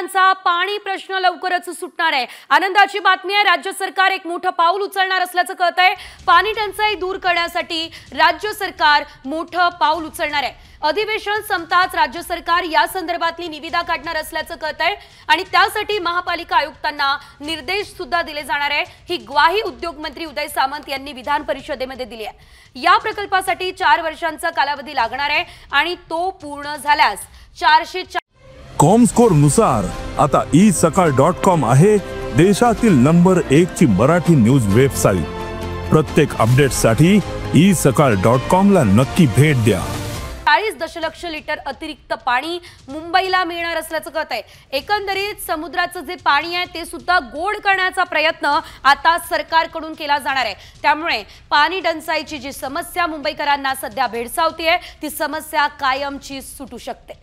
मुंबईकरांचा पाणी प्रश्न लवकरच सुटणार आहे। आनंदाची बातमी आहे, राज्य सरकार एक मोठं पाऊल उचलणार असल्याचं कळतंय। पाणी टंचाई दूर करण्यासाठी राज्य सरकार मोठं पाऊल उचलणार आहे। अधिवेशन संपताच राज्य सरकार या संदर्भातली निविदा काढणार असल्याचं कळतंय आणि त्यासाठी महापालिका आयुक्तांना निर्देश सुद्धा दिले जाणार आहे। ही ग्वाही उद्योग मंत्री उदय सामंत यांनी विधान परिषदेमध्ये दिली आहे। या प्रकल्पासाठी 4 वर्षांचा कालावधी लागणार आहे आणि तो पूर्ण झाल्यास 404 कॉमस्कोर नुसार आता isakal.com आहे देशातील नंबर 1 ची मराठी न्यूज वेबसाईट। प्रत्येक अपडेटसाठी isakal.com ला नक्की भेट द्या। 40 दशलक्ष लिटर अतिरिक्त पाणी मुंबईला मिळणार असल्याचं कळतंय। एकंदरीत समुद्राचं जे पाणी आहे ते सुद्धा गोड करण्याचा प्रयत्न आता सरकारकडून केला जाणार आहे। त्यामुळे पाणी टंचाईची जी समस्या मुंबईकरांना सध्या भेडसावतीये ती समस्या कायमची सुटू शकते।